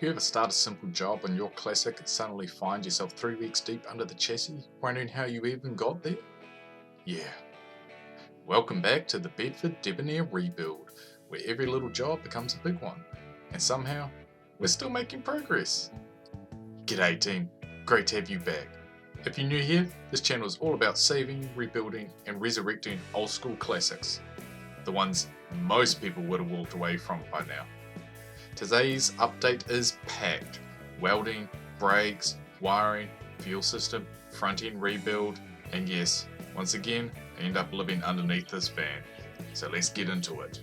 You ever start a simple job on your classic and suddenly find yourself 3 weeks deep under the chassis, wondering how you even got there? Yeah. Welcome back to the Bedford Debonair rebuild, where every little job becomes a big one. And somehow, we're still making progress. G'day team, great to have you back. If you're new here, this channel is all about saving, rebuilding and resurrecting old school classics. The ones most people would have walked away from by now. Today's update is packed. Welding, brakes, wiring, fuel system, front end rebuild, and yes, once again, I end up living underneath this van. So let's get into it.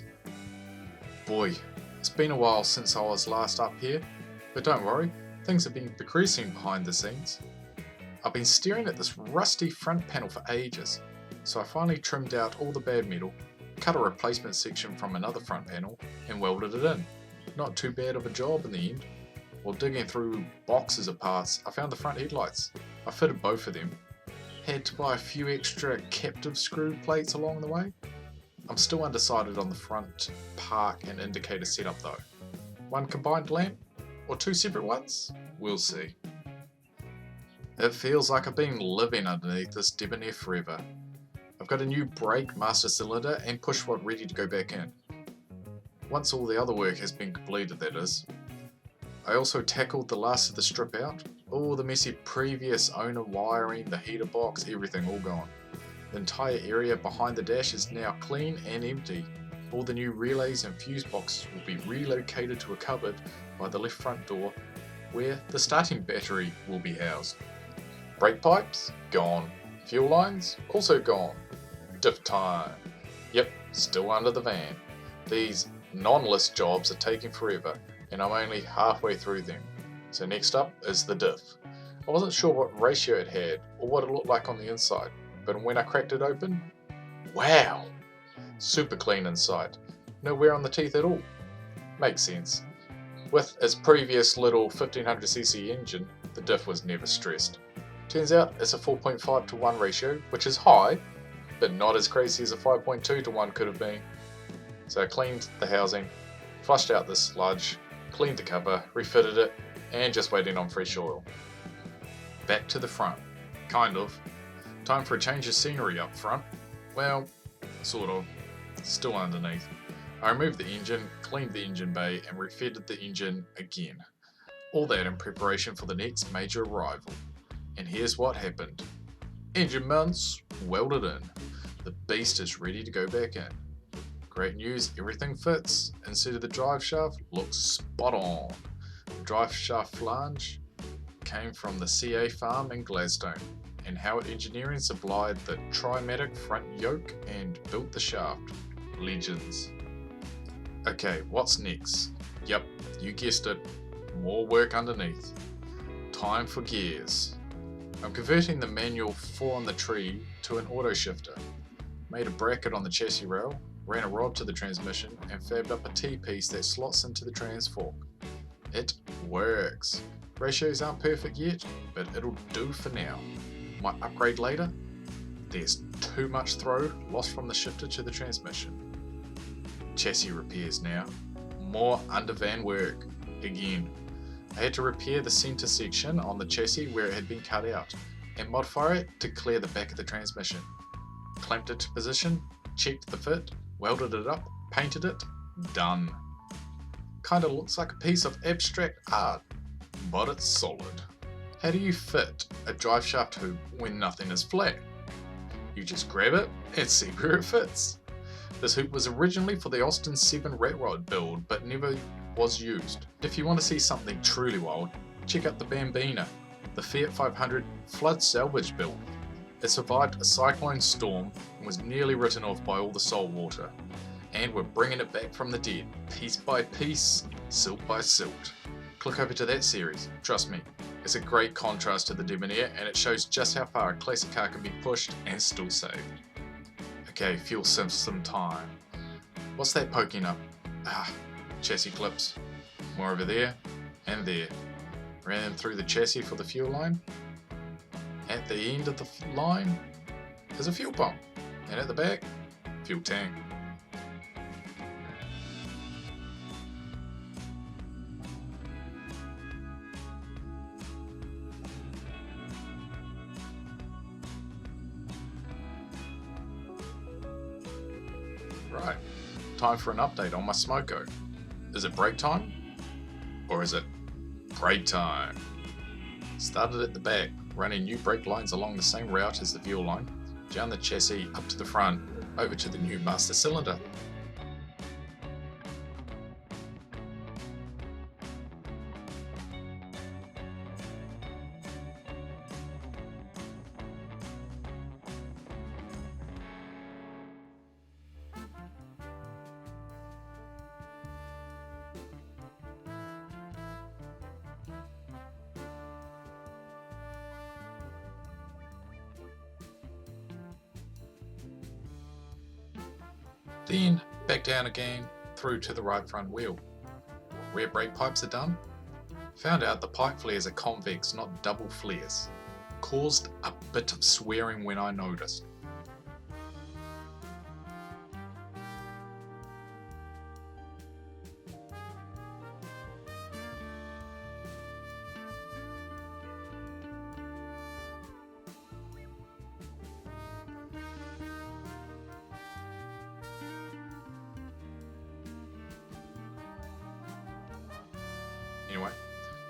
Boy, it's been a while since I was last up here, but don't worry, things have been progressing behind the scenes. I've been staring at this rusty front panel for ages, so I finally trimmed out all the bad metal, cut a replacement section from another front panel, and welded it in. Not too bad of a job in the end. While digging through boxes of parts, I found the front headlights. I fitted both of them. Had to buy a few extra captive screw plates along the way. I'm still undecided on the front park and indicator setup though. One combined lamp or two separate ones? We'll see. It feels like I've been living underneath this Debonair forever. I've got a new brake master cylinder and push rod ready to go back in. Once all the other work has been completed, that is. I also tackled the last of the strip out, all the messy previous owner wiring, the heater box, everything all gone. The entire area behind the dash is now clean and empty. All the new relays and fuse boxes will be relocated to a cupboard by the left front door where the starting battery will be housed. Brake pipes? Gone. Fuel lines? Also gone. Diff time. Yep, still under the van. These non-list jobs are taking forever and I'm only halfway through them. So next up is the diff. I wasn't sure what ratio it had or what it looked like on the inside, but when I cracked it open, wow! Super clean inside. No wear on the teeth at all. Makes sense. With its previous little 1500cc engine, the diff was never stressed. Turns out it's a 4.5 to 1 ratio, which is high, but not as crazy as a 5.2 to 1 could have been. So I cleaned the housing, flushed out the sludge, cleaned the cover, refitted it, and just waiting on fresh oil. Back to the front. Kind of. Time for a change of scenery up front. Well, sort of. Still underneath. I removed the engine, cleaned the engine bay, and refitted the engine again. All that in preparation for the next major arrival. And here's what happened. Engine mounts welded in. The beast is ready to go back in. Great news, everything fits. Inside of the drive shaft looks spot on. The drive shaft flange came from the CA farm in Gladstone, and Howard Engineering supplied the Trimatic front yoke and built the shaft. Legends. Okay, what's next? Yep, you guessed it. More work underneath. Time for gears. I'm converting the manual 4 on the tree to an auto shifter. Made a bracket on the chassis rail, ran a rod to the transmission and fabbed up a T-piece that slots into the transfork. It works. Ratios aren't perfect yet, but it'll do for now. Might upgrade later. There's too much throw lost from the shifter to the transmission. Chassis repairs now. More undervan work. Again. I had to repair the centre section on the chassis where it had been cut out and modify it to clear the back of the transmission. Clamped it to position, checked the fit, welded it up, painted it, done. Kinda looks like a piece of abstract art, but it's solid. How do you fit a drive shaft hoop when nothing is flat? You just grab it and see where it fits. This hoop was originally for the Austin 7 rat rod build, but never was used. If you want to see something truly wild, check out the Bambina, the Fiat 500 flood salvage build. It survived a cyclone storm and was nearly written off by all the salt water. And we're bringing it back from the dead, piece by piece, silt by silt. Click over to that series, trust me, it's a great contrast to the Debonair and it shows just how far a classic car can be pushed and still saved. Okay, fuel system time. What's that poking up? Chassis clips. More over there and there. Ran them through the chassis for the fuel line. At the end of the line is a fuel pump, and at the back, fuel tank. Right, time for an update on my Smoko. Is it brake time? Or is it brake time? Started at the back, running new brake lines along the same route as the fuel line, down the chassis up to the front, over to the new master cylinder. Then back down again through to the right front wheel. Rear brake pipes are done. Found out the pipe flares are convex, not double flares. Caused a bit of swearing when I noticed. Anyway,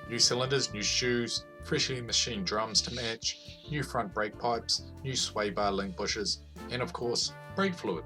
new cylinders, new shoes, freshly machined drums to match, new front brake pipes, new sway bar link bushes, and of course, brake fluid.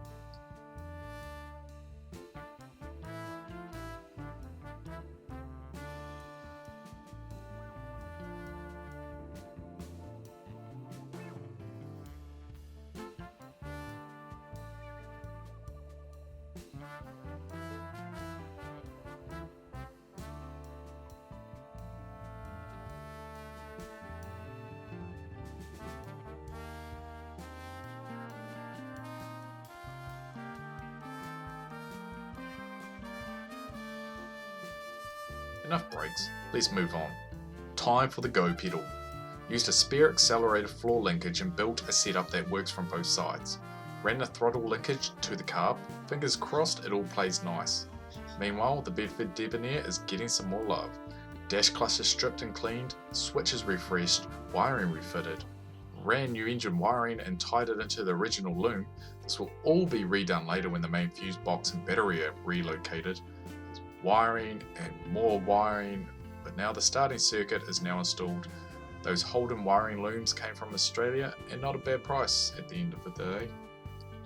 Enough brakes, let's move on. Time for the go pedal. Used a spare accelerator floor linkage and built a setup that works from both sides. Ran the throttle linkage to the carb, fingers crossed it all plays nice. Meanwhile, the Bedford Debonair is getting some more love. Dash cluster stripped and cleaned, switches refreshed, wiring refitted. Ran new engine wiring and tied it into the original loom. This will all be redone later when the main fuse box and battery are relocated. Wiring and more wiring, but now the starting circuit is now installed. Those Holden wiring looms came from Australia and not a bad price at the end of the day.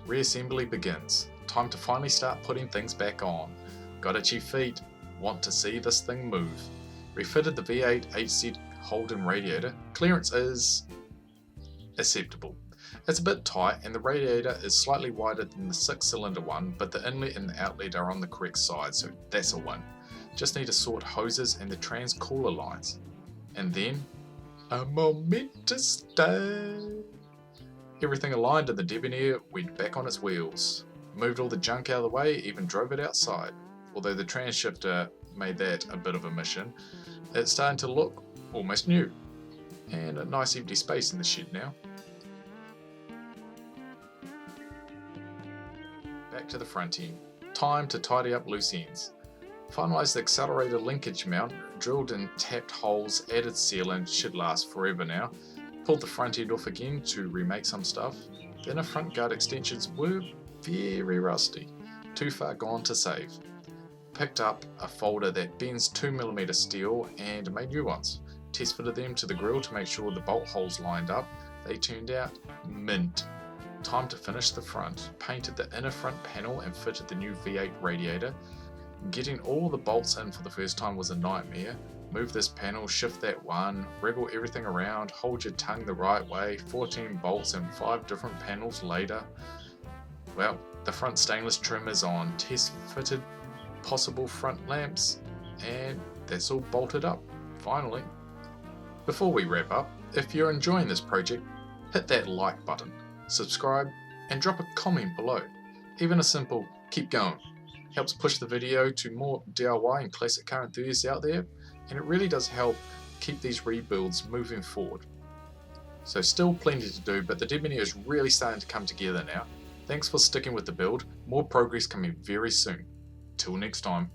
Reassembly begins. Time to finally start putting things back on. Got itchy feet, want to see this thing move. Refitted the V8 8Z Holden radiator. Clearance is acceptable. It's a bit tight and the radiator is slightly wider than the 6-cylinder one, but the inlet and the outlet are on the correct side, so that's a win. Just need to sort hoses and the trans cooler lines. And then, a momentous day. Everything aligned and the Debonair went back on its wheels. Moved all the junk out of the way, even drove it outside. Although the trans shifter made that a bit of a mission, it's starting to look almost new. And a nice empty space in the shed now. Back to the front end. Time to tidy up loose ends. Finalised the accelerator linkage mount, drilled and tapped holes, added sealant, should last forever now. Pulled the front end off again to remake some stuff. The inner front guard extensions were very rusty, too far gone to save. Picked up a folder that bends 2mm steel and made new ones. Test fitted them to the grill to make sure the bolt holes lined up. They turned out mint. Time to finish the front. Painted the inner front panel and fitted the new V8 radiator. Getting all the bolts in for the first time was a nightmare. Move this panel, shift that one, wriggle everything around, hold your tongue the right way, 14 bolts and 5 different panels later. Well, the front stainless trim is on, test fitted possible front lamps, and that's all bolted up, finally. Before we wrap up, if you're enjoying this project, hit that like button, subscribe, and drop a comment below. Even a simple keep going helps push the video to more DIY and classic car enthusiasts out there, and it really does help keep these rebuilds moving forward. So still plenty to do, but the Debonair is really starting to come together now. Thanks for sticking with the build, more progress coming very soon. Till next time.